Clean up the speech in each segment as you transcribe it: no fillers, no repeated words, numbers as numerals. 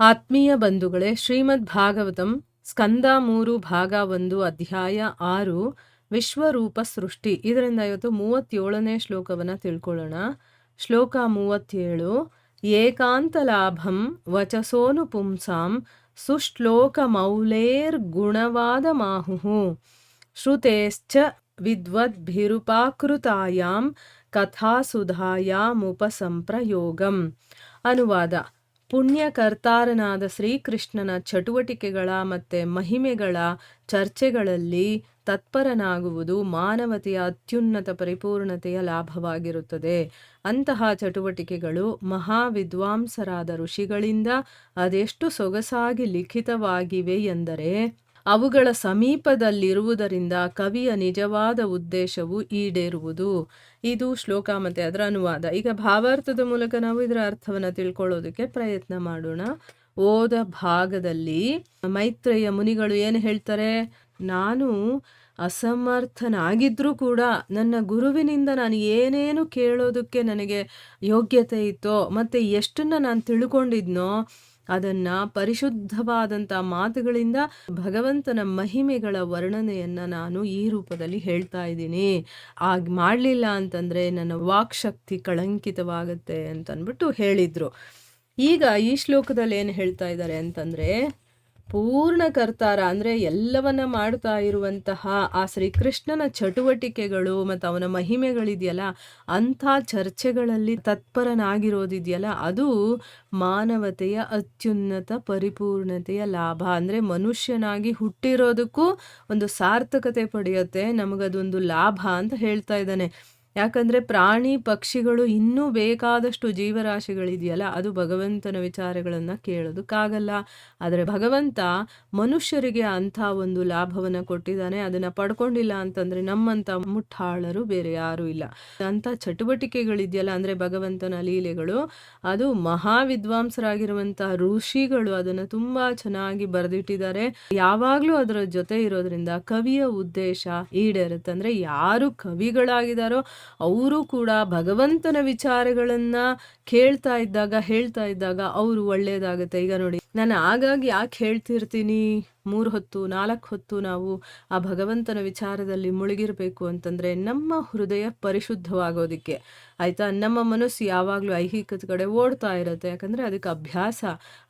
ಆತ್ಮೀಯ ಬಂಧುಗಳೇ, ಶ್ರೀಮದ್ ಭಾಗವತಂ ಸ್ಕಂದ 3 ಭಾಗ 1 ಅಧ್ಯಾಯ 6 ವಿಶ್ವರೂಪ ಸೃಷ್ಟಿ. ಇದರಿಂದ ಇವತ್ತು 37ನೇ ಶ್ಲೋಕವನ್ನು ತಿಳ್ಕೊಳ್ಳೋಣ. ಶ್ಲೋಕ 37. ಏಕಾಂತ ಲಾಭಂ ವಚಸೋನು ಪುಂಸಾಂ ಸುಶ್ಲೋಕ ಮೌಲೇರ್ ಗುಣವಾದ ಮಾಹುಹು ಶ್ರುತೇಶ್ಚ ವಿದ್ವದ್ಭಿರುಪಾಕೃತಾಯಾಂ ಕಥಾಸುಧಾಯಾಮುಪಸಂಪ್ರಯೋಗಂ. ಅನುವಾದ: ಪುಣ್ಯಕರ್ತಾರನಾದ ಶ್ರೀಕೃಷ್ಣನ ಚಟುವಟಿಕೆಗಳ ಮತ್ತು ಮಹಿಮೆಗಳ ಚರ್ಚೆಗಳಲ್ಲಿ ತತ್ಪರನಾಗುವುದು ಮಾನವತೆಯ ಅತ್ಯುನ್ನತ ಪರಿಪೂರ್ಣತೆಯ ಲಾಭವಾಗಿರುತ್ತದೆ. ಅಂತಹ ಚಟುವಟಿಕೆಗಳು ಮಹಾವಿದ್ವಾಂಸರಾದ ಋಷಿಗಳಿಂದ ಅದೆಷ್ಟು ಸೊಗಸಾಗಿ ಲಿಖಿತವಾಗಿವೆ ಎಂದರೆ ಅವುಗಳ ಸಮೀಪದಲ್ಲಿರುವುದರಿಂದ ಕವಿಯ ನಿಜವಾದ ಉದ್ದೇಶವು ಈಡೇರುವುದು. ಇದು ಶ್ಲೋಕ ಮತ್ತು ಅದರ ಅನುವಾದ. ಈಗ ಭಾವಾರ್ಥದ ಮೂಲಕ ನಾವು ಇದರ ಅರ್ಥವನ್ನು ತಿಳ್ಕೊಳ್ಳೋದಕ್ಕೆ ಪ್ರಯತ್ನ ಮಾಡೋಣ. ಓದ ಭಾಗದಲ್ಲಿ ಮೈತ್ರೇಯ ಮುನಿಗಳು ಏನು ಹೇಳ್ತಾರೆ? ನಾನು ಅಸಮರ್ಥನಾಗಿದ್ರೂ ಕೂಡ ನನ್ನ ಗುರುವಿನಿಂದ ನಾನು ಏನೇನು ಕೇಳೋದಕ್ಕೆ ನನಗೆ ಯೋಗ್ಯತೆ ಇತ್ತೋ ಮತ್ತು ಎಷ್ಟನ್ನು ನಾನು ತಿಳ್ಕೊಂಡಿದ್ನೋ ಅದನ್ನು ಪರಿಶುದ್ಧವಾದಂಥ ಮಾತುಗಳಿಂದ ಭಗವಂತನ ಮಹಿಮೆಗಳ ವರ್ಣನೆಯನ್ನು ನಾನು ಈ ರೂಪದಲ್ಲಿ ಹೇಳ್ತಾ ಇದ್ದೀನಿ. ಮಾಡಲಿಲ್ಲ ಅಂತಂದರೆ ನನ್ನ ವಾಕ್ಶಕ್ತಿ ಕಳಂಕಿತವಾಗುತ್ತೆ ಅಂತಂದ್ಬಿಟ್ಟು ಹೇಳಿದರು. ಈಗ ಈ ಶ್ಲೋಕದಲ್ಲಿ ಏನು ಹೇಳ್ತಾ ಇದ್ದಾರೆ ಅಂತಂದರೆ, ಪೂರ್ಣ ಕರ್ತಾರ ಅಂದರೆ ಎಲ್ಲವನ್ನ ಮಾಡ್ತಾ ಇರುವಂತಹ ಆ ಶ್ರೀಕೃಷ್ಣನ ಚಟುವಟಿಕೆಗಳು ಮತ್ತು ಅವನ ಮಹಿಮೆಗಳಿದೆಯಲ್ಲ, ಅಂಥ ಚರ್ಚೆಗಳಲ್ಲಿ ತತ್ಪರನಾಗಿರೋದಿದೆಯಲ್ಲ, ಅದು ಮಾನವತೆಯ ಅತ್ಯುನ್ನತ ಪರಿಪೂರ್ಣತೆಯ ಲಾಭ. ಅಂದರೆ ಮನುಷ್ಯನಾಗಿ ಹುಟ್ಟಿರೋದಕ್ಕೂ ಒಂದು ಸಾರ್ಥಕತೆ ಪಡೆಯುತ್ತೆ, ನಮಗದೊಂದು ಲಾಭ ಅಂತ ಹೇಳ್ತಾ ಇದ್ದಾನೆ. ಯಾಕಂದರೆ ಪ್ರಾಣಿ ಪಕ್ಷಿಗಳು ಇನ್ನೂ ಬೇಕಾದಷ್ಟು ಜೀವರಾಶಿಗಳಿದೆಯಲ್ಲ, ಅದು ಭಗವಂತನ ವಿಚಾರಗಳನ್ನು ಕೇಳೋದಕ್ಕಾಗಲ್ಲ. ಆದರೆ ಭಗವಂತ ಮನುಷ್ಯರಿಗೆ ಅಂಥ ಒಂದು ಲಾಭವನ್ನು ಕೊಟ್ಟಿದ್ದಾನೆ. ಅದನ್ನು ಪಡ್ಕೊಂಡಿಲ್ಲ ಅಂತಂದರೆ ನಮ್ಮಂಥ ಮುಟ್ಟಾಳರು ಬೇರೆ ಯಾರೂ ಇಲ್ಲ. ಅಂಥ ಚಟುವಟಿಕೆಗಳಿದೆಯಲ್ಲ, ಅಂದರೆ ಭಗವಂತನ ಲೀಲೆಗಳು, ಅದು ಮಹಾವಿದ್ವಾಂಸರಾಗಿರುವಂಥ ಋಷಿಗಳು ಅದನ್ನು ತುಂಬ ಚೆನ್ನಾಗಿ ಬರೆದಿಟ್ಟಿದ್ದಾರೆ. ಯಾವಾಗಲೂ ಅದರ ಜೊತೆ ಇರೋದ್ರಿಂದ ಕವಿಯ ಉದ್ದೇಶ ಈಡೇರುತ್ತೆ. ಅಂದರೆ ಯಾರು ಕವಿಗಳಾಗಿದ್ದಾರೋ ಅವರು ಕೂಡ ಭಗವಂತನ ವಿಚಾರಗಳನ್ನು ಹೇಳ್ತಾ ಇದ್ದಾಗ ಅವರು ಒಳ್ಳೆಯದಾಗುತ್ತೆ. ಈಗ ನೋಡಿ, ನಾನು ಆಗಾಗ ಯಾಕೆ ಹೇಳ್ತಿರ್ತೀನಿ, 3 ಹೊತ್ತು 4 ಹೊತ್ತು ನಾವು ಆ ಭಗವಂತನ ವಿಚಾರದಲ್ಲಿ ಮುಳುಗಿರಬೇಕು ಅಂತಂದರೆ ನಮ್ಮ ಹೃದಯ ಪರಿಶುದ್ಧವಾಗೋದಕ್ಕೆ, ಆಯಿತಾ? ನಮ್ಮ ಮನಸ್ಸು ಯಾವಾಗಲೂ ಐಹಿಕದ ಕಡೆ ಓಡ್ತಾ ಇರುತ್ತೆ. ಯಾಕಂದರೆ ಅದಕ್ಕೆ ಅಭ್ಯಾಸ.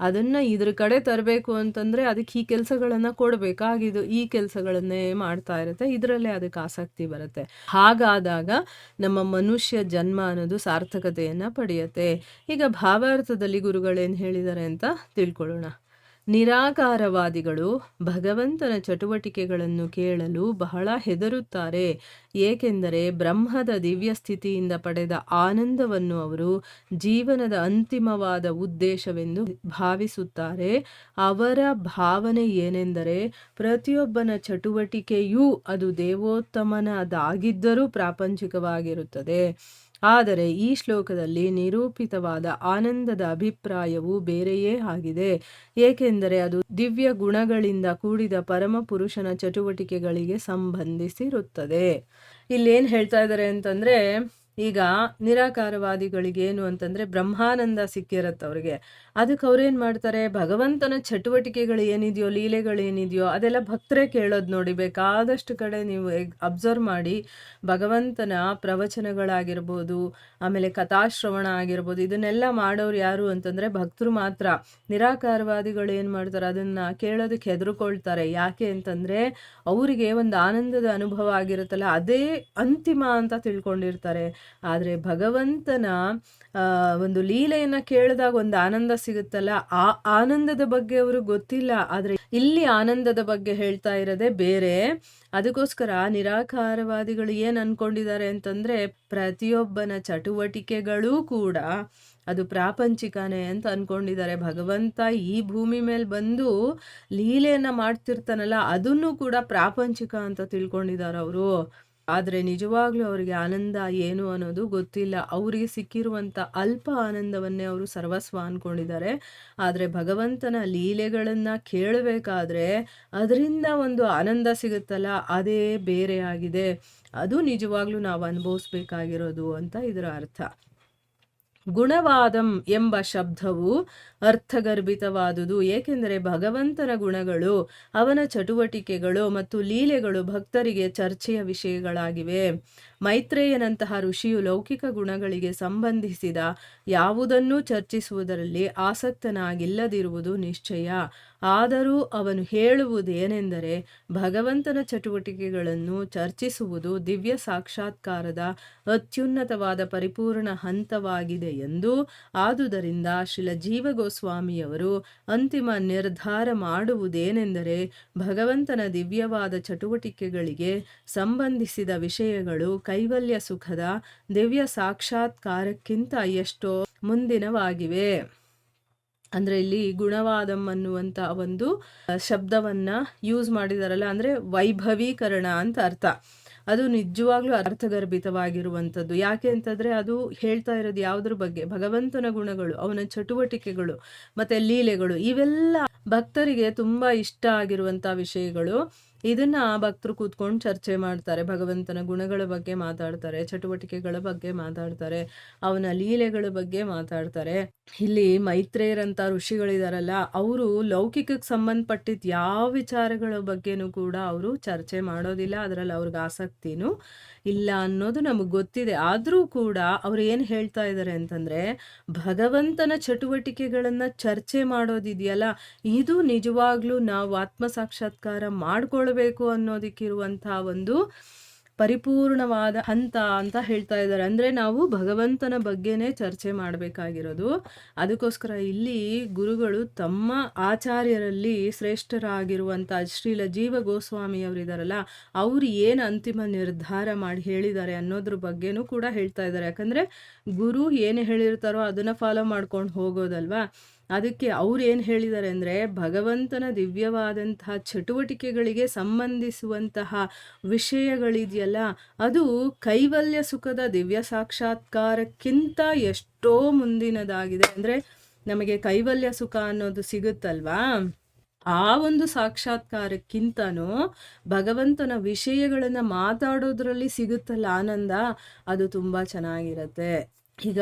ಅದನ್ನು ಇದ್ರ ಕಡೆ ತರಬೇಕು ಅಂತಂದರೆ ಅದಕ್ಕೆ ಈ ಕೆಲಸಗಳನ್ನು ಕೊಡಬೇಕಾಗಿದ್ದು ಈ ಕೆಲಸಗಳನ್ನೇ ಮಾಡ್ತಾ ಇರುತ್ತೆ. ಇದರಲ್ಲೇ ಅದಕ್ಕೆ ಆಸಕ್ತಿ ಬರುತ್ತೆ. ಹಾಗಾದಾಗ ನಮ್ಮ ಮನುಷ್ಯ ಜನ್ಮ ಅನ್ನೋದು ಸಾರ್ಥಕತೆಯನ್ನು ಪಡೆಯುತ್ತೆ. ಈಗ ಭಾವಾರ್ಥದಲ್ಲಿ ಗುರುಗಳೇನು ಹೇಳಿದ್ದಾರೆ ಅಂತ ತಿಳ್ಕೊಳ್ಳೋಣ. ನಿರಾಕಾರವಾದಿಗಳು ಭಗವಂತನ ಚಟುವಟಿಕೆಗಳನ್ನು ಕೇಳಲು ಬಹಳ ಹೆದರುತ್ತಾರೆ. ಏಕೆಂದರೆ ಬ್ರಹ್ಮದ ದಿವ್ಯ ಸ್ಥಿತಿಯಿಂದ ಪಡೆದ ಆನಂದವನ್ನು ಅವರು ಜೀವನದ ಅಂತಿಮವಾದ ಉದ್ದೇಶವೆಂದು ಭಾವಿಸುತ್ತಾರೆ. ಅವರ ಭಾವನೆ ಏನೆಂದರೆ ಪ್ರತಿಯೊಬ್ಬನ ಚಟುವಟಿಕೆಯೂ ಅದು ದೇವೋತ್ತಮನದಾಗಿದ್ದರೂ ಪ್ರಾಪಂಚಿಕವಾಗಿರುತ್ತದೆ. ಆದರೆ ಈ ಶ್ಲೋಕದಲ್ಲಿ ನಿರೂಪಿತವಾದ ಆನಂದದ ಅಭಿಪ್ರಾಯವು ಬೇರೆಯೇ ಆಗಿದೆ. ಏಕೆಂದರೆ ಅದು ದಿವ್ಯ ಗುಣಗಳಿಂದ ಕೂಡಿದ ಪರಮ ಪುರುಷನ ಚಟುವಟಿಕೆಗಳಿಗೆ ಸಂಬಂಧಿಸಿರುತ್ತದೆ. ಇಲ್ಲೇನು ಹೇಳ್ತಾ ಇದ್ದಾರೆ ಅಂತಂದರೆ, ಈಗ ನಿರಾಕಾರವಾದಿಗಳಿಗೆ ಏನು ಅಂತಂದರೆ ಬ್ರಹ್ಮಾನಂದ ಸಿಕ್ಕಿರತ್ತೆ ಅವ್ರಿಗೆ. ಅದಕ್ಕೆ ಅವ್ರೇನು ಮಾಡ್ತಾರೆ, ಭಗವಂತನ ಚಟುವಟಿಕೆಗಳು ಏನಿದೆಯೋ, ಲೀಲೆಗಳೇನಿದೆಯೋ ಅದೆಲ್ಲ ಭಕ್ತರೇ ಕೇಳೋದು ನೋಡಿ. ಬೇಕಾದಷ್ಟು ಕಡೆ ನೀವು ಅಬ್ಸರ್ವ್ ಮಾಡಿ, ಭಗವಂತನ ಪ್ರವಚನಗಳಾಗಿರ್ಬೋದು, ಆಮೇಲೆ ಕಥಾಶ್ರವಣ ಆಗಿರ್ಬೋದು, ಇದನ್ನೆಲ್ಲ ಮಾಡೋರು ಯಾರು ಅಂತಂದರೆ ಭಕ್ತರು ಮಾತ್ರ. ನಿರಾಕಾರವಾದಿಗಳು ಏನು ಮಾಡ್ತಾರೆ, ಅದನ್ನು ಕೇಳೋದಕ್ಕೆ ಹೆದರ್ಕೊಳ್ತಾರೆ. ಯಾಕೆ ಅಂತಂದರೆ ಅವರಿಗೆ ಒಂದು ಆನಂದದ ಅನುಭವ ಆಗಿರುತ್ತಲ್ಲ, ಅದೇ ಅಂತಿಮ ಅಂತ ತಿಳ್ಕೊಂಡಿರ್ತಾರೆ. ಆದರೆ ಭಗವಂತನ ಒಂದು ಲೀಲೆಯನ್ನು ಕೇಳಿದಾಗ ಒಂದು ಆನಂದ ಸಿಗುತ್ತಲ್ಲ, ಆ ಆನಂದದ ಬಗ್ಗೆ ಅವರು ಗೊತ್ತಿಲ್ಲ. ಆದರೆ ಇಲ್ಲಿ ಆನಂದದ ಬಗ್ಗೆ ಹೇಳ್ತಾ ಇರೋದೇ ಬೇರೆ. ಅದಕ್ಕೋಸ್ಕರ ನಿರಾಕಾರವಾದಿಗಳು ಏನು ಅನ್ಕೊಂಡಿದ್ದಾರೆ ಅಂತಂದರೆ ಪ್ರತಿಯೊಬ್ಬನ ಚಟುವಟಿಕೆಗಳೂ ಕೂಡ ಅದು ಪ್ರಾಪಂಚಿಕನೇ ಅಂತ ಅಂದ್ಕೊಂಡಿದ್ದಾರೆ. ಭಗವಂತ ಈ ಭೂಮಿ ಮೇಲೆ ಬಂದು ಲೀಲೆಯನ್ನು ಮಾಡ್ತಿರ್ತಾನಲ್ಲ, ಅದನ್ನು ಕೂಡ ಪ್ರಾಪಂಚಿಕ ಅಂತ ತಿಳ್ಕೊಂಡಿದ್ದಾರೆ ಅವರು. ಆದರೆ ನಿಜವಾಗ್ಲೂ ಅವರಿಗೆ ಆನಂದ ಏನು ಅನ್ನೋದು ಗೊತ್ತಿಲ್ಲ. ಅವರಿಗೆ ಸಿಕ್ಕಿರುವಂಥ ಅಲ್ಪ ಆನಂದವನ್ನೇ ಅವರು ಸರ್ವಸ್ವ ಅಂದ್ಕೊಂಡಿದ್ದಾರೆ. ಆದರೆ ಭಗವಂತನ ಲೀಲೆಗಳನ್ನು ಕೇಳಬೇಕಾದ್ರೆ ಅದರಿಂದ ಒಂದು ಆನಂದ ಸಿಗುತ್ತಲ್ಲ, ಅದೇ ಬೇರೆ ಆಗಿದೆ. ಅದು ನಿಜವಾಗ್ಲೂ ನಾವು ಅನುಭವಿಸ್ಬೇಕಾಗಿರೋದು ಅಂತ ಇದರ ಅರ್ಥ. ಗುಣವಾದಂ ಎಂಬ ಶಬ್ದವು ಅರ್ಥಗರ್ಭಿತವಾದುದು. ಏಕೆಂದರೆ ಭಗವಂತನ ಗುಣಗಳು, ಅವನ ಚಟುವಟಿಕೆಗಳು ಮತ್ತು ಲೀಲೆಗಳು ಭಕ್ತರಿಗೆ ಚರ್ಚೆಯ ವಿಷಯಗಳಾಗಿವೆ. ಮೈತ್ರೇಯನಂತಹ ಋಷಿಯು ಲೌಕಿಕ ಗುಣಗಳಿಗೆ ಸಂಬಂಧಿಸಿದ ಯಾವುದನ್ನೂ ಚರ್ಚಿಸುವುದರಲ್ಲಿ ಆಸಕ್ತನಾಗಿಲ್ಲದಿರುವುದು ನಿಶ್ಚಯ. ಆದರೂ ಅವನು ಹೇಳುವುದೇನೆಂದರೆ, ಭಗವಂತನ ಚಟುವಟಿಕೆಗಳನ್ನು ಚರ್ಚಿಸುವುದು ದಿವ್ಯ ಸಾಕ್ಷಾತ್ಕಾರದ ಅತ್ಯುನ್ನತವಾದ ಪರಿಪೂರ್ಣ ಹಂತವಾಗಿದೆ ಎಂದು. ಆದುದರಿಂದ ಶ್ರೀಲ ಜೀವ ಗೋಸ್ವಾಮಿಯವರು ಅಂತಿಮ ನಿರ್ಧಾರ ಮಾಡುವುದೇನೆಂದರೆ, ಭಗವಂತನ ದಿವ್ಯವಾದ ಚಟುವಟಿಕೆಗಳಿಗೆ ಸಂಬಂಧಿಸಿದ ವಿಷಯಗಳು ಕೈವಲ್ಯ ಸುಖದ ದಿವ್ಯ ಸಾಕ್ಷಾತ್ಕಾರಕ್ಕಿಂತ ಎಷ್ಟೋ ಮುಂದಿನವಾಗಿವೆ. ಅಂದ್ರೆ ಇಲ್ಲಿ ಗುಣವಾದಂ ಅನ್ನುವಂತ ಒಂದು ಶಬ್ದವನ್ನ ಯೂಸ್ ಮಾಡಿದಾರಲ್ಲ, ಅಂದ್ರೆ ವೈಭವೀಕರಣ ಅಂತ ಅರ್ಥ. ಅದು ನಿಜವಾಗ್ಲೂ ಅರ್ಥಗರ್ಭಿತವಾಗಿರುವಂಥದ್ದು. ಯಾಕೆ ಅಂತಂದ್ರೆ ಅದು ಹೇಳ್ತಾ ಇರೋದು ಯಾವುದ್ರ ಬಗ್ಗೆ? ಭಗವಂತನ ಗುಣಗಳು, ಅವನ ಚಟುವಟಿಕೆಗಳು ಮತ್ತೆ ಲೀಲೆಗಳು, ಇವೆಲ್ಲ ಭಕ್ತರಿಗೆ ತುಂಬಾ ಇಷ್ಟ ಆಗಿರುವಂತ ವಿಷಯಗಳು. ಇದನ್ನ ಭಕ್ತರು ಕೂತ್ಕೊಂಡು ಚರ್ಚೆ ಮಾಡ್ತಾರೆ. ಭಗವಂತನ ಗುಣಗಳ ಬಗ್ಗೆ ಮಾತಾಡ್ತಾರೆ, ಚಟುವಟಿಕೆಗಳ ಬಗ್ಗೆ ಮಾತಾಡ್ತಾರೆ, ಅವನ ಲೀಲೆಗಳ ಬಗ್ಗೆ ಮಾತಾಡ್ತಾರೆ. ಇಲ್ಲಿ ಮೈತ್ರೇಯರಂತ ಋಷಿಗಳಿದಾರಲ್ಲ, ಅವರು ಲೌಕಿಕಕ್ಕೆ ಸಂಬಂಧಪಟ್ಟಿದ್ದ ಯಾವ ವಿಚಾರಗಳ ಬಗ್ಗೆನೂ ಕೂಡ ಅವರು ಚರ್ಚೆ ಮಾಡೋದಿಲ್ಲ. ಅದರಲ್ಲಿ ಅವ್ರಿಗೆ ಆಸಕ್ತಿನೂ ಇಲ್ಲ ಅನ್ನೋದು ನಮಗೆ ಗೊತ್ತಿದೆ. ಆದರೂ ಕೂಡ ಅವ್ರು ಏನು ಹೇಳ್ತಾ ಇದ್ದಾರೆ ಅಂತಂದ್ರೆ, ಭಗವಂತನ ಚಟುವಟಿಕೆಗಳನ್ನ ಚರ್ಚೆ ಮಾಡೋದಿದೆಯಲ್ಲ, ಇದು ನಿಜವಾಗ್ಲೂ ನಾವು ಆತ್ಮ ಸಾಕ್ಷಾತ್ಕಾರ ಮಾಡ್ಕೊಳ್ಬೇಕು ಅನ್ನೋದಕ್ಕಿರುವಂತಹ ಒಂದು ಪರಿಪೂರ್ಣವಾದ ಹಂತ ಅಂತ ಹೇಳ್ತಾ ಇದ್ದಾರೆ. ಅಂದ್ರೆ ನಾವು ಭಗವಂತನ ಬಗ್ಗೆನೇ ಚರ್ಚೆ ಮಾಡಬೇಕಾಗಿರೋದು. ಅದಕ್ಕೋಸ್ಕರ ಇಲ್ಲಿ ಗುರುಗಳು ತಮ್ಮ ಆಚಾರ್ಯರಲ್ಲಿ ಶ್ರೇಷ್ಠರಾಗಿರುವಂತ ಶ್ರೀಲ ಜೀವ ಗೋಸ್ವಾಮಿಯವರಿದಾರಲ್ಲ, ಅವ್ರು ಏನು ಅಂತಿಮ ನಿರ್ಧಾರ ಮಾಡಿ ಹೇಳಿದ್ದಾರೆ ಅನ್ನೋದ್ರ ಬಗ್ಗೆನೂ ಕೂಡ ಹೇಳ್ತಾ ಇದ್ದಾರೆ. ಯಾಕಂದ್ರೆ ಗುರು ಏನು ಹೇಳಿರ್ತಾರೋ ಅದನ್ನ ಫಾಲೋ ಮಾಡ್ಕೊಂಡು ಹೋಗೋದಲ್ವಾ. ಅದಕ್ಕೆ ಅವ್ರು ಏನು ಹೇಳಿದ್ದಾರೆ ಅಂದರೆ, ಭಗವಂತನ ದಿವ್ಯವಾದಂತಹ ಚಟುವಟಿಕೆಗಳಿಗೆ ಸಂಬಂಧಿಸುವಂತಹ ವಿಷಯಗಳಿದೆಯಲ್ಲ, ಅದು ಕೈವಲ್ಯ ಸುಖದ ದಿವ್ಯ ಸಾಕ್ಷಾತ್ಕಾರಕ್ಕಿಂತ ಎಷ್ಟೋ ಮುಂದಿನದಾಗಿದೆ. ಅಂದರೆ ನಮಗೆ ಕೈವಲ್ಯ ಸುಖ ಅನ್ನೋದು ಸಿಗುತ್ತಲ್ವಾ, ಆ ಒಂದು ಸಾಕ್ಷಾತ್ಕಾರಕ್ಕಿಂತನೂ ಭಗವಂತನ ವಿಷಯಗಳನ್ನು ಮಾತಾಡೋದ್ರಲ್ಲಿ ಸಿಗುತ್ತಲ್ಲ ಆನಂದ, ಅದು ತುಂಬ ಚೆನ್ನಾಗಿರತ್ತೆ. ಈಗ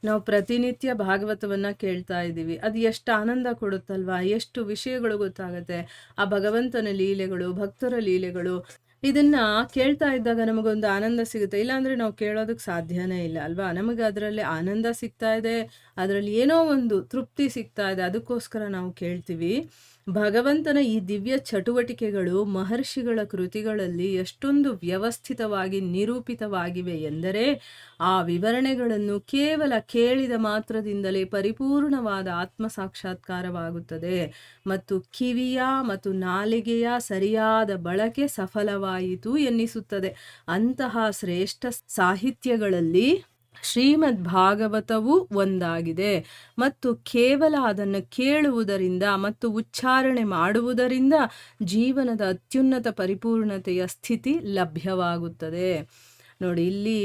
ನಾವು ಪ್ರತಿನಿತ್ಯ ಭಾಗವತವನ್ನ ಕೇಳ್ತಾ ಇದ್ದೀವಿ, ಅದು ಎಷ್ಟು ಆನಂದ ಕೊಡುತ್ತಲ್ವಾ, ಎಷ್ಟು ವಿಷಯಗಳು ಗೊತ್ತಾಗತ್ತೆ. ಆ ಭಗವಂತನ ಲೀಲೆಗಳು, ಭಕ್ತರ ಲೀಲೆಗಳು, ಇದನ್ನ ಕೇಳ್ತಾ ಇದ್ದಾಗ ನಮಗೊಂದು ಆನಂದ ಸಿಗುತ್ತೆ. ಇಲ್ಲಾಂದ್ರೆ ನಾವು ಕೇಳೋದಕ್ಕೆ ಸಾಧ್ಯನೇ ಇಲ್ಲ ಅಲ್ವಾ. ನಮಗೆ ಅದರಲ್ಲಿ ಆನಂದ ಸಿಗ್ತಾ ಇದೆ, ಅದರಲ್ಲಿ ಏನೋ ಒಂದು ತೃಪ್ತಿ ಸಿಗ್ತಾ ಇದೆ, ಅದಕ್ಕೋಸ್ಕರ ನಾವು ಕೇಳ್ತೀವಿ. ಭಗವಂತನ ಈ ದಿವ್ಯ ಚಟುವಟಿಕೆಗಳು ಮಹರ್ಷಿಗಳ ಕೃತಿಗಳಲ್ಲಿ ಎಷ್ಟೊಂದು ವ್ಯವಸ್ಥಿತವಾಗಿ ನಿರೂಪಿತವಾಗಿವೆ ಎಂದರೆ, ಆ ವಿವರಣೆಗಳನ್ನು ಕೇವಲ ಕೇಳಿದ ಮಾತ್ರದಿಂದಲೇ ಪರಿಪೂರ್ಣವಾದ ಆತ್ಮ ಸಾಕ್ಷಾತ್ಕಾರವಾಗುತ್ತದೆ ಮತ್ತು ಕಿವಿಯ ಮತ್ತು ನಾಲಿಗೆಯ ಸರಿಯಾದ ಬಳಕೆ ಸಫಲವಾಯಿತು ಎನ್ನಿಸುತ್ತದೆ. ಅಂತಹ ಶ್ರೇಷ್ಠ ಸಾಹಿತ್ಯಗಳಲ್ಲಿ ಶ್ರೀಮದ್ ಭಾಗವತವು ಒಂದಾಗಿದೆ ಮತ್ತು ಕೇವಲ ಅದನ್ನು ಕೇಳುವುದರಿಂದ ಮತ್ತು ಉಚ್ಚಾರಣೆ ಮಾಡುವುದರಿಂದ ಜೀವನದ ಅತ್ಯುನ್ನತ ಪರಿಪೂರ್ಣತೆಯ ಸ್ಥಿತಿ ಲಭ್ಯವಾಗುತ್ತದೆ. ನೋಡಿ, ಇಲ್ಲಿ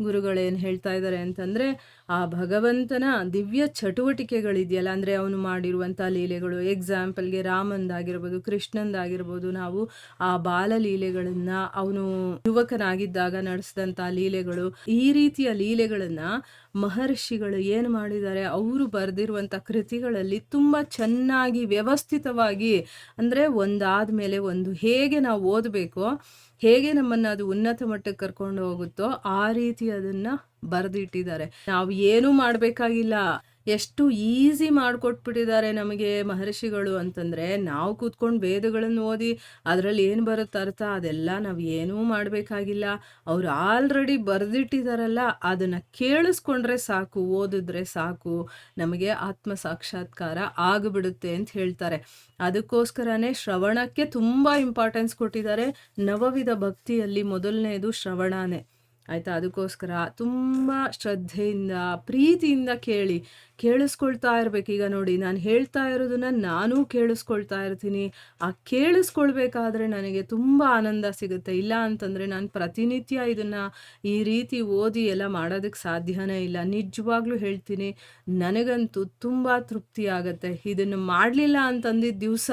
ಗುರುಗಳೇನು ಹೇಳ್ತಾ ಇದ್ದಾರೆ ಅಂತಂದರೆ, ಆ ಭಗವಂತನ ದಿವ್ಯ ಚಟುವಟಿಕೆಗಳಿದೆಯಲ್ಲ, ಅಂದರೆ ಅವನು ಮಾಡಿರುವಂಥ ಲೀಲೆಗಳು, ಎಕ್ಸಾಂಪಲ್ಗೆ ರಾಮಂದಾಗಿರ್ಬೋದು, ಕೃಷ್ಣಂದಾಗಿರ್ಬೋದು, ನಾವು ಆ ಬಾಲಲೀಲೆಗಳನ್ನು, ಅವನು ಯುವಕನಾಗಿದ್ದಾಗ ನಡೆಸಿದಂಥ ಲೀಲೆಗಳು, ಈ ರೀತಿಯ ಲೀಲೆಗಳನ್ನು ಮಹರ್ಷಿಗಳು ಏನು ಮಾಡಿದ್ದಾರೆ, ಅವರು ಬರೆದಿರುವಂಥ ಕೃತಿಗಳಲ್ಲಿ ತುಂಬ ಚೆನ್ನಾಗಿ ವ್ಯವಸ್ಥಿತವಾಗಿ, ಅಂದರೆ ಒಂದಾದ ಮೇಲೆ ಒಂದು ಹೇಗೆ ನಾವು ಓದಬೇಕೋ, ಹೇಗೆ ನಮ್ಮನ್ನು ಅದು ಉನ್ನತ ಮಟ್ಟಕ್ಕೆ ಕರ್ಕೊಂಡು ಹೋಗುತ್ತೋ ಆ ರೀತಿ ಅದನ್ನು ಬರೆದಿಟ್ಟಿದ್ದಾರೆ. ನಾವು ಏನೂ ಮಾಡಬೇಕಾಗಿಲ್ಲ, ಎಷ್ಟು ಈಸಿ ಮಾಡಿಕೊಟ್ಬಿಟ್ಟಿದ್ದಾರೆ ನಮಗೆ ಮಹರ್ಷಿಗಳು ಅಂತಂದರೆ, ನಾವು ಕೂತ್ಕೊಂಡು ವೇದಗಳನ್ನು ಓದಿ ಅದರಲ್ಲಿ ಏನು ಬರುತ್ತೆ ಅರ್ಥ, ಅದೆಲ್ಲ ನಾವು ಏನೂ ಮಾಡಬೇಕಾಗಿಲ್ಲ. ಅವರು ಆಲ್ರೆಡಿ ಬರೆದಿಟ್ಟಿದ್ದಾರಲ್ಲ, ಅದನ್ನು ಕೇಳಿಸ್ಕೊಂಡ್ರೆ ಸಾಕು, ಓದಿದ್ರೆ ಸಾಕು, ನಮಗೆ ಆತ್ಮ ಸಾಕ್ಷಾತ್ಕಾರ ಆಗಿಬಿಡುತ್ತೆ ಅಂತ ಹೇಳ್ತಾರೆ. ಅದಕ್ಕೋಸ್ಕರನೇ ಶ್ರವಣಕ್ಕೆ ತುಂಬ ಇಂಪಾರ್ಟೆನ್ಸ್ ಕೊಟ್ಟಿದ್ದಾರೆ. ನವವಿಧ ಭಕ್ತಿಯಲ್ಲಿ ಮೊದಲನೇದು ಶ್ರವಣನೇ, ಆಯಿತಾ. ಅದಕ್ಕೋಸ್ಕರ ತುಂಬ ಶ್ರದ್ಧೆಯಿಂದ ಪ್ರೀತಿಯಿಂದ ಕೇಳಿಸ್ಕೊಳ್ತಾ ಇರಬೇಕು. ಈಗ ನೋಡಿ, ನಾನು ಹೇಳ್ತಾ ಇರೋದನ್ನ ನಾನೂ ಕೇಳಿಸ್ಕೊಳ್ತಾ ಇರ್ತೀನಿ. ಆ ಕೇಳಿಸ್ಕೊಳ್ಬೇಕಾದ್ರೆ ನನಗೆ ತುಂಬ ಆನಂದ ಸಿಗುತ್ತೆ. ಇಲ್ಲ ಅಂತಂದರೆ ನಾನು ಪ್ರತಿನಿತ್ಯ ಇದನ್ನು ಈ ರೀತಿ ಓದಿ ಎಲ್ಲ ಮಾಡೋದಕ್ಕೆ ಸಾಧ್ಯನೇ ಇಲ್ಲ. ನಿಜವಾಗ್ಲೂ ಹೇಳ್ತೀನಿ, ನನಗಂತೂ ತುಂಬ ತೃಪ್ತಿ ಆಗುತ್ತೆ. ಇದನ್ನು ಮಾಡಲಿಲ್ಲ ಅಂತಂದಿದ್ದ ದಿವಸ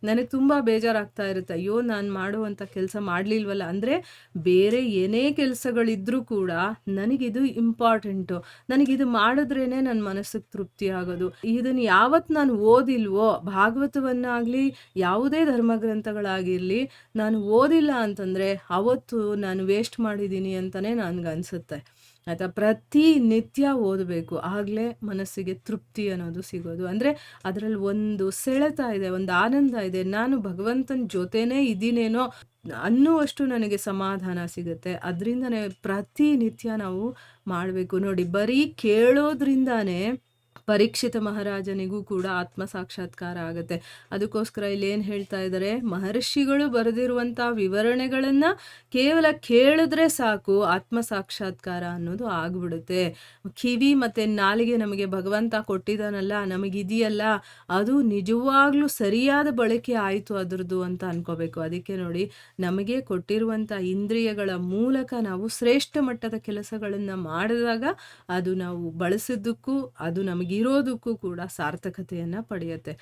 ನನಗೆ ತುಂಬ ಬೇಜಾರಾಗ್ತಾ ಇರುತ್ತೆ. ಅಯ್ಯೋ, ನಾನು ಮಾಡುವಂಥ ಕೆಲಸ ಮಾಡಲಿಲ್ವಲ್ಲ, ಅಂದರೆ ಬೇರೆ ಏನೇ ಕೆಲಸಗಳು ವಿಷಯಗಳಿದ್ರೂ ಕೂಡ ನನಗಿದು ಇಂಪಾರ್ಟೆಂಟು. ನನಗಿದು ಮಾಡಿದ್ರೇನೆ ನನ್ನ ಮನಸ್ಸಿಗೆ ತೃಪ್ತಿ ಆಗೋದು. ಇದನ್ನ ಯಾವತ್ತು ನಾನು ಓದಿಲ್ವೋ, ಭಾಗವತವನ್ನಾಗಲಿ ಯಾವುದೇ ಧರ್ಮಗ್ರಂಥಗಳಾಗಿರಲಿ ನಾನು ಓದಿಲ್ಲ ಅಂತಂದರೆ ಅವತ್ತು ನಾನು ವೇಸ್ಟ್ ಮಾಡಿದ್ದೀನಿ ಅಂತಲೇ ನನಗನ್ಸುತ್ತೆ. ಆಯಿತಾ? ಪ್ರತಿನಿತ್ಯ ಓದಬೇಕು. ಆಗಲೇ ಮನಸ್ಸಿಗೆ ತೃಪ್ತಿ ಅನ್ನೋದು ಸಿಗೋದು. ಅಂದರೆ ಅದರಲ್ಲಿ ಒಂದು ಸೆಳೆತ ಇದೆ, ಒಂದು ಆನಂದ ಇದೆ. ನಾನು ಭಗವಂತನ ಜೊತೆನೇ ಇದ್ದೀನೇನೋ ಅನ್ನುವಷ್ಟು ನನಗೆ ಸಮಾಧಾನ ಸಿಗುತ್ತೆ. ಅದರಿಂದನೇ ಪ್ರತಿನಿತ್ಯ ನಾವು ಮಾಡಬೇಕು. ನೋಡಿ, ಬರೀ ಕೇಳೋದ್ರಿಂದಾನೇ ಪರೀಕ್ಷಿತ ಮಹಾರಾಜನಿಗೂ ಕೂಡ ಆತ್ಮ ಸಾಕ್ಷಾತ್ಕಾರ ಆಗುತ್ತೆ. ಅದಕ್ಕೋಸ್ಕರ ಇಲ್ಲೇನು ಹೇಳ್ತಾ ಇದ್ದಾರೆ, ಮಹರ್ಷಿಗಳು ಬರೆದಿರುವಂಥ ವಿವರಣೆಗಳನ್ನು ಕೇವಲ ಕೇಳಿದ್ರೆ ಸಾಕು, ಆತ್ಮ ಸಾಕ್ಷಾತ್ಕಾರ ಅನ್ನೋದು ಆಗ್ಬಿಡುತ್ತೆ. ಕಿವಿ ಮತ್ತು ನಾಲಿಗೆ ನಮಗೆ ಭಗವಂತ ಕೊಟ್ಟಿದ್ದಾನಲ್ಲ, ನಮಗಿದೆಯಲ್ಲ, ಅದು ನಿಜವಾಗ್ಲೂ ಸರಿಯಾದ ಬಳಕೆ ಆಯಿತು ಅದರದ್ದು ಅಂತ ಅನ್ಕೋಬೇಕು. ಅದಕ್ಕೆ ನೋಡಿ, ನಮಗೆ ಕೊಟ್ಟಿರುವಂಥ ಇಂದ್ರಿಯಗಳ ಮೂಲಕ ನಾವು ಶ್ರೇಷ್ಠ ಮಟ್ಟದ ಕೆಲಸಗಳನ್ನು ಮಾಡಿದಾಗ ಅದು ನಾವು ಬಳಸಿದ್ದಕ್ಕೂ ಅದು ನಮಗಿರೋದಕ್ಕೂ ಕೂಡ ಸಾರ್ಥಕತೆಯನ್ನು ಪಡೆಯುತ್ತೆ.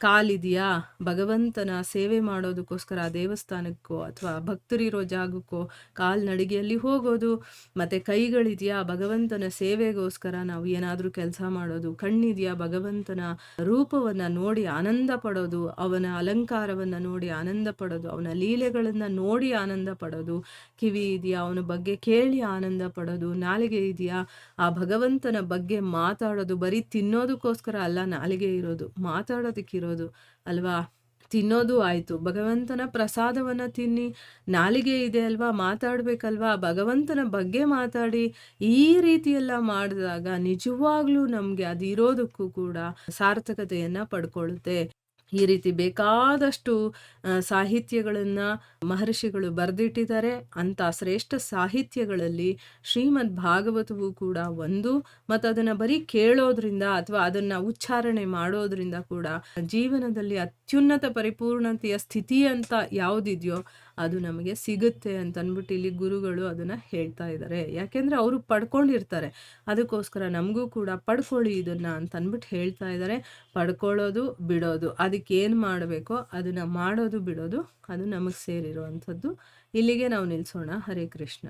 ಕಾಲಿದೆಯಾ, ಭಗವಂತನ ಸೇವೆ ಮಾಡೋದಕ್ಕೋಸ್ಕರ ದೇವಸ್ಥಾನಕ್ಕೋ ಅಥವಾ ಭಕ್ತರಿರೋ ಜಾಗಕ್ಕೋ ಕಾಲ್ನಡಿಗೆಯಲ್ಲಿ ಹೋಗೋದು. ಮತ್ತು ಕೈಗಳಿದೆಯಾ, ಭಗವಂತನ ಸೇವೆಗೋಸ್ಕರ ನಾವು ಏನಾದರೂ ಕೆಲಸ ಮಾಡೋದು. ಕಣ್ಣಿದೆಯಾ, ಭಗವಂತನ ರೂಪವನ್ನು ನೋಡಿ ಆನಂದ ಪಡೋದು, ಅವನ ಅಲಂಕಾರವನ್ನು ನೋಡಿ ಆನಂದ ಪಡೋದು, ಅವನ ಲೀಲೆಗಳನ್ನು ನೋಡಿ ಆನಂದ ಪಡೋದು. ಕಿವಿ ಇದೆಯಾ, ಅವನ ಬಗ್ಗೆ ಕೇಳಿ ಆನಂದ ಪಡೋದು. ನಾಲಿಗೆ ಇದೆಯಾ, ಆ ಭಗವಂತನ ಬಗ್ಗೆ ಮಾತಾಡೋದು. ಬರೀ ತಿನ್ನೋದಕ್ಕೋಸ್ಕರ ಅಲ್ಲ ನಾಲಿಗೆ ಇರೋದು, ಮಾತಾಡೋದಕ್ಕಿರೋದು ಅಲ್ವಾ? ತಿನ್ನೋದು ಆಯಿತು, ಭಗವಂತನ ಪ್ರಸಾದವನ್ನು ತಿನ್ನಿ. ನಾಲಿಗೆ ಇದೆ ಅಲ್ವಾ, ಮಾತಾಡಬೇಕಲ್ವಾ, ಭಗವಂತನ ಬಗ್ಗೆ ಮಾತಾಡಿ. ಈ ರೀತಿಯೆಲ್ಲ ಮಾಡಿದಾಗ ನಿಜವಾಗ್ಲೂ ನಮಗೆ ಅದಿರೋದಕ್ಕೂ ಕೂಡ ಸಾರ್ಥಕತೆಯನ್ನು ಪಡ್ಕೊಳ್ಳುತ್ತೆ. ಈ ರೀತಿ ಬೇಕಾದಷ್ಟು ಸಾಹಿತ್ಯಗಳನ್ನು ಮಹರ್ಷಿಗಳು ಬರೆದಿಟ್ಟಿದ್ದಾರೆ. ಅಂಥ ಶ್ರೇಷ್ಠ ಸಾಹಿತ್ಯಗಳಲ್ಲಿ ಶ್ರೀಮದ್ ಭಾಗವತವೂ ಕೂಡ ಒಂದು. ಮತ್ತು ಅದನ್ನು ಬರೀ ಕೇಳೋದ್ರಿಂದ ಅಥವಾ ಅದನ್ನು ಉಚ್ಚಾರಣೆ ಮಾಡೋದ್ರಿಂದ ಕೂಡ ಜೀವನದಲ್ಲಿ ಅತ್ಯುನ್ನತ ಪರಿಪೂರ್ಣತೆಯ ಸ್ಥಿತಿ ಅಂತ ಯಾವುದಿದೆಯೋ ಅದು ನಮಗೆ ಸಿಗುತ್ತೆ ಅಂತ ಅಂದ್ಬಿಟ್ಟು ಇಲ್ಲಿ ಗುರುಗಳು ಅದನ್ನು ಹೇಳ್ತಾ ಇದ್ದಾರೆ. ಯಾಕೆಂದರೆ ಅವರು ಪಡ್ಕೊಂಡಿರ್ತಾರೆ. ಅದಕ್ಕೋಸ್ಕರ ನಮಗೂ ಕೂಡ ಪಡ್ಕೊಳ್ಳಿ ಇದನ್ನು ಅಂತ ಅಂದ್ಬಿಟ್ಟು ಹೇಳ್ತಾ ಇದ್ದಾರೆ. ಪಡ್ಕೊಳ್ಳೋದು ಬಿಡೋದು, ಅದಕ್ಕೇನು ಮಾಡಬೇಕೋ ಅದನ್ನು ಮಾಡೋದು ಬಿಡೋದು ಅದು ನಮಗೆ ಸೇರಿರುವಂಥದ್ದು. ಇಲ್ಲಿಗೆ ನಾವು ನಿಲ್ಲಿಸೋಣ. ಹರೇ ಕೃಷ್ಣ.